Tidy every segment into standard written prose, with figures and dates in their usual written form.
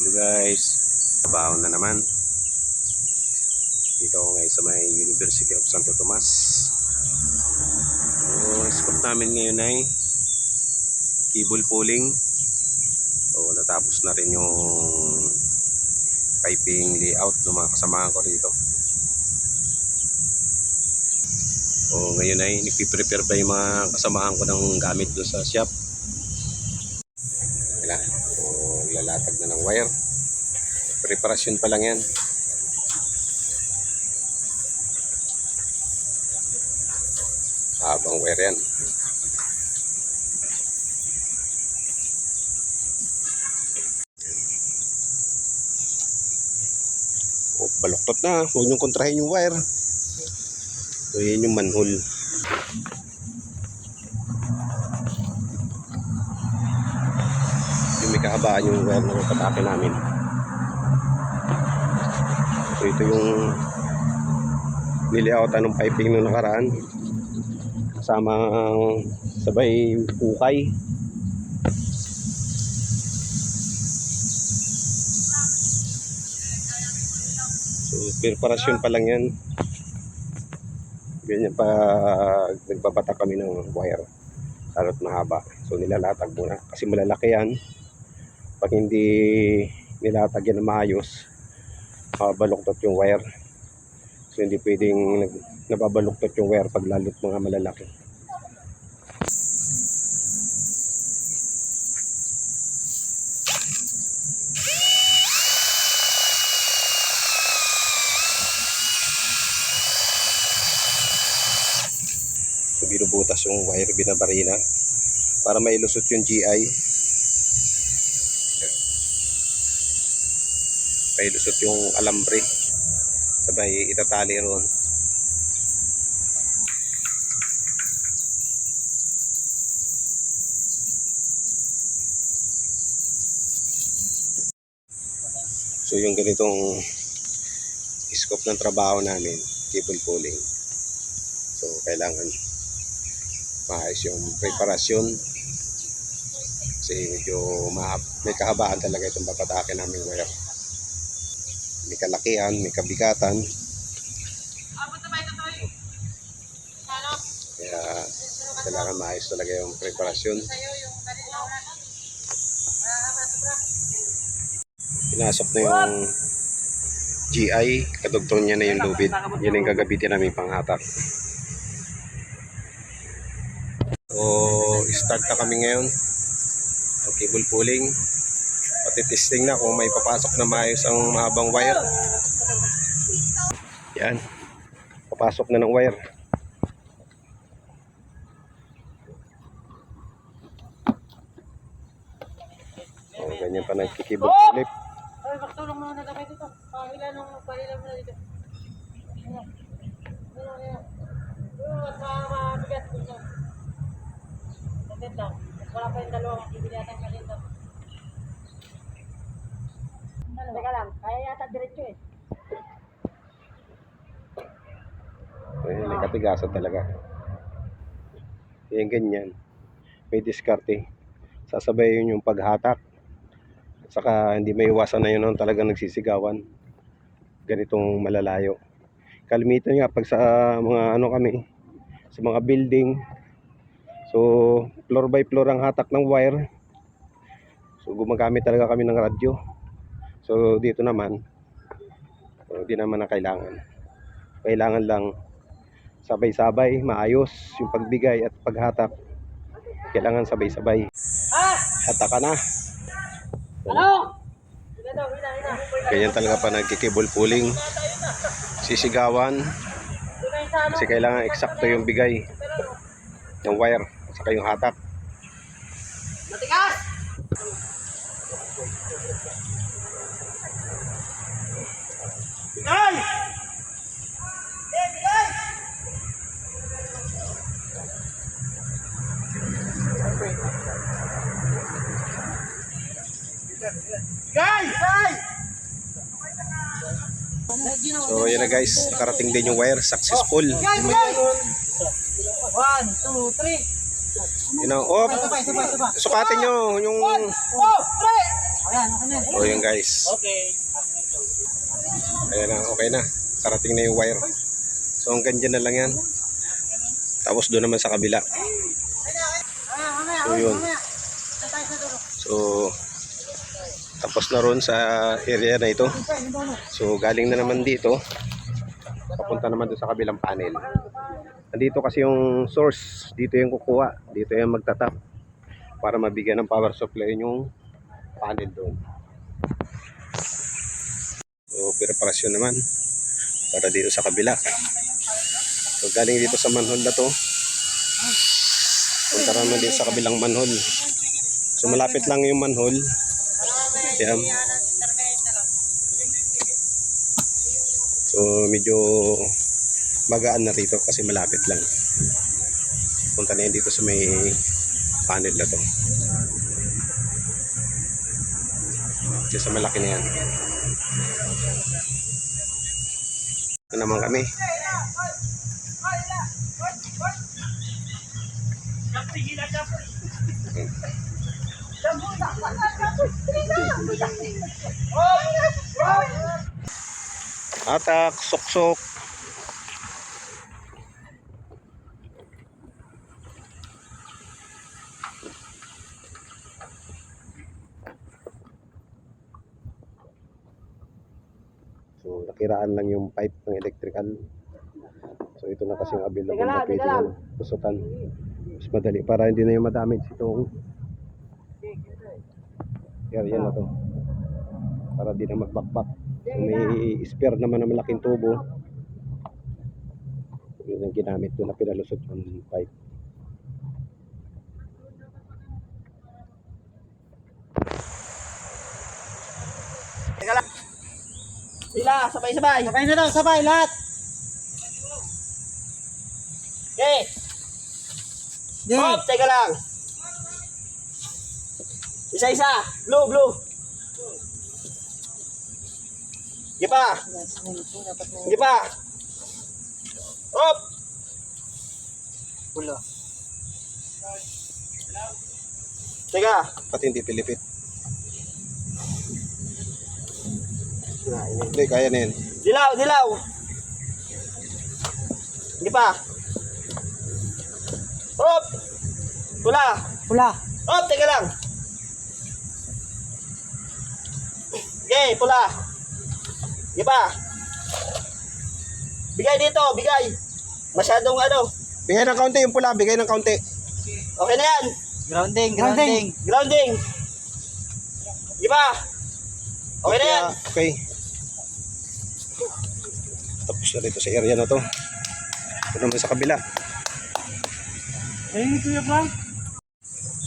Hello guys, trabaho na naman. Dito ako ngayon sa may University of Santo Tomas. So, scope namin ngayon ay cable pulling. So, natapos na rin yung piping layout ng mga kasamahan ko rito. So, ngayon ay nagpiprepare pa yung mga kasamahan ko ng gamit doon sa shop. Wala. So, lalatag na ng wire. Preparasyon pa lang yan. Habang wire yan. O, baloktot na. Huwag niyong kontrahin yung wire. So, yun yung manhole. Yung may kahabaan yung wire na patake namin. So, ito yung nilayoutan ng piping nung nakaraan. Kasama ang sabay ukay. So, preparasyon pa lang yan. Ganyan pa nagbabata kami ng wire. Lalo't mahaba. So, nilalatag muna. Kasi malalaki yan. Pag hindi nilatag yan na maayos, baluktot yung wire. So, hindi pwedeng nababaluktot yung wire pag lalot mga malalaki. So, binubutas yung wire, binabarina para mailusot yung GI. Mailusot yung alambre. Sabay itatali ron. So yung ganitong scope ng trabaho namin, cable pulling. So kailangan maayos yung preparasyon. Kasi medyo may kahabaan talaga itong papatake namin wire. May kalakihan, may kabigatan. Kaya kailangan maayos talaga yung preparasyon. Pinasok na yung GI, kadugtong niya na yung lubid. Yan yung gagamitin namin panghatak. So, start na kami ngayon. Ang cable pulling. Pati-testing na kung may papasok na maayos ang mahabang wire. Yan. Papasok na ng wire. So, ganyan pa nagkikibot flip. Ay, magtulong muna kami dito. Ilan nung palila mo na dito. Mabigat ko niya. Ganit lang. Wala pa yung dalawang bibiliatan ka dito. Teka lang, kaya yata diretso eh. So, yun, may katigasan talaga. Yan ganyan. May diskarte. Sasabayin yung paghatak. At saka hindi may iwasan na yun talagang nagsisigawan. Ganitong malalayo. Kalimitan nga pag sa mga ano kami, sa mga building. So, floor by floor ang hatak ng wire. So, gumagamit talaga kami ng radyo. So, dito naman, hindi naman na kailangan. Kailangan lang sabay-sabay, maayos yung pagbigay at paghatak. Kailangan sabay-sabay. Hatak ka na. Ano? Ganyan talaga pa nagkikibol pulling. Sisigawan. Kasi kailangan eksakto yung bigay ng wire at saka yung hatak. Matigas! Bigay! Bigay! Bigay! So yun na guys, nakarating din yung wire, successful. Bigay! 1, 2, 3. You know, oh, Sabay. sukatin nyo yung 1, 2, 3. Ayan, okay na. So yun guys. Okay. Ayan na, okay na. Karating na yung wire. So hanggang dyan na lang yan. Tapos doon naman sa kabila. So yun. So tapos na ron sa area na ito. So galing na naman dito. Papunta naman doon sa kabilang panel. Nandito kasi yung source. Dito yung kukuha. Dito yung magtatap. Para mabigyan ng power supply yung panel doon. So preparasyon naman. Para dito sa kabila. So galing dito sa manhole na to. Punta naman dito sa kabilang manhole. So malapit lang yung manhole. Yan. So medyo magaan na rito kasi malapit lang. Punta na yan dito sa may panel na to. Dito sa malaki na yan. Ito naman kami. Atak, sok-sok. So nakiraan lang yung pipe ng electrical. So ito na kasi yung available na pwede ng kusutan. Mas madali para hindi na yung madamage itong area na to. Para di na magbakbak. So may spare naman na malaking tubo. Yun ang ginamit ko na pinalusot yung pipe. Sila, sabay-sabay. Sabay na daw, sabay lahat. Okay. Hop, teka lang. Isa-isa. Blue, blue. Sige pa. Sige pa. Hop. Pula. Teka. Pati hindi pilipit. Hindi, kaya na yun. Dilaw, dilaw. Sige pa. Hop. Pula. Pula. Hop, teka lang. Okay, pula. Sige pa. Bigay dito, bigay. Masyadong ano. Bigay ng kaunti yung pula, bigay ng kaunti. Okay na yan. Grounding, grounding. Grounding. Sige pa. Okay na yan. Okay. Tapos na dito sa area na to. Ito naman sa kabila. Ayun, Kuya Frank.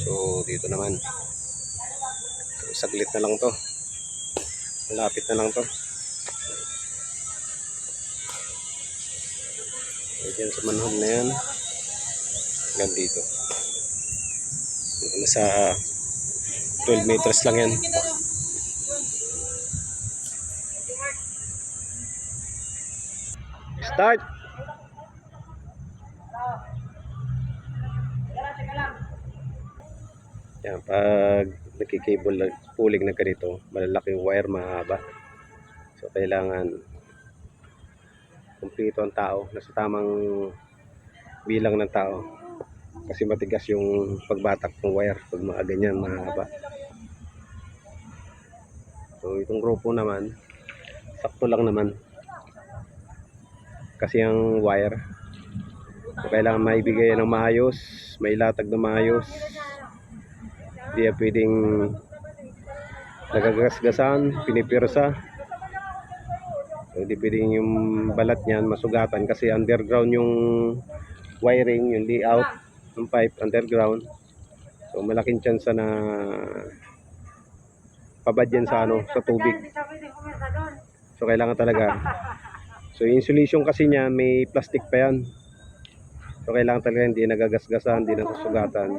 So dito naman. So, saglit na lang to. Malapit na lang to. So, dyan sa manhole na yan. Hanggang dito. Nasa 12 meters lang yan. Start! Yan, pag nakikable pulling na ganito, malalaki yung wire, mahaba. So kailangan kumpleto ang tao, nasa tamang bilang ng tao. Kasi matigas yung pagbatak ng wire pag mga ganyan, mahaba. So itong grupo naman, sakto lang naman. Kasi ang wire, so kailangan maibigay ng maayos, may latag na maayos. Hindi yan pwedeng nagagasgasan, pinipirsa. So, hindi pwedeng yung balat niyan masugatan kasi underground yung wiring, yung layout ng pipe underground. So malaking chance na pabad yan sa ano, sa tubig. So kailangan talaga. So yung insulation kasi niya may plastic pa yan. So kailangan talaga hindi nagagasgasan, hindi nasusugatan.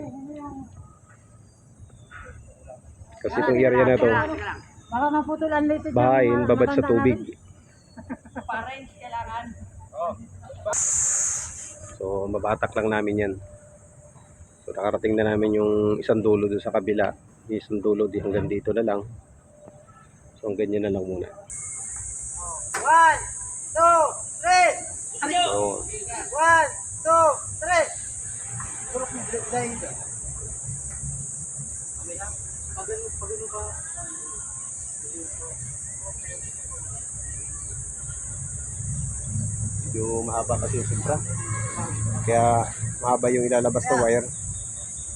Kasi itong area na to, Baka maputulan dito. bahayin, babad sa tubig. Parents kailangan. So mabatak lang namin yan. So nakarating na namin yung isang dulo doon sa kabila. Yung isang dulo di hanggang dito na lang. So, ang ganyan na lang muna. 1, 2, 3. So, 1, 2, 3. Turok mo dahil. Pagano ba? medyo mahaba kasi yung sobra. Kaya mahaba yung ilalabas na wire.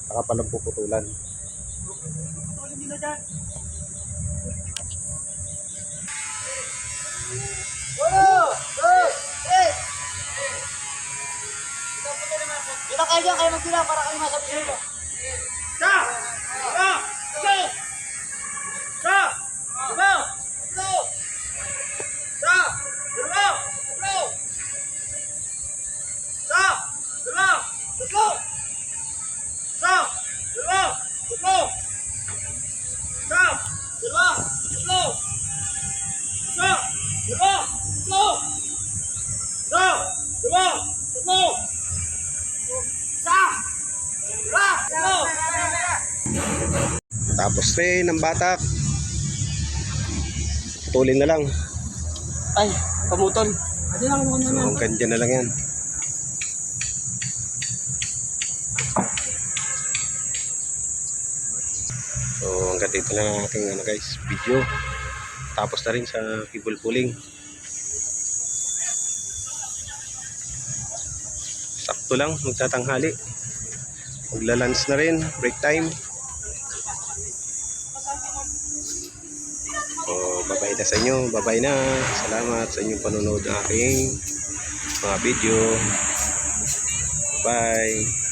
Saka palang puputulan. Tulin nyo na dyan. Kita kayo dyan, kayo magsila para kayo masabi sa ito. Tapos rin ang batak. Putulin na lang. Ay, pamutol. Adi lang mo So, na. hanggang dyan na lang yan. So, hanggang dito na ang aking guys, video. Tapos na rin sa cable pulling. Sakto lang, magtatanghali. Magla-lunch na rin, break time. So, bye-bye na sa inyo. Bye-bye na. Salamat sa inyong panonood ng aking mga video. Bye.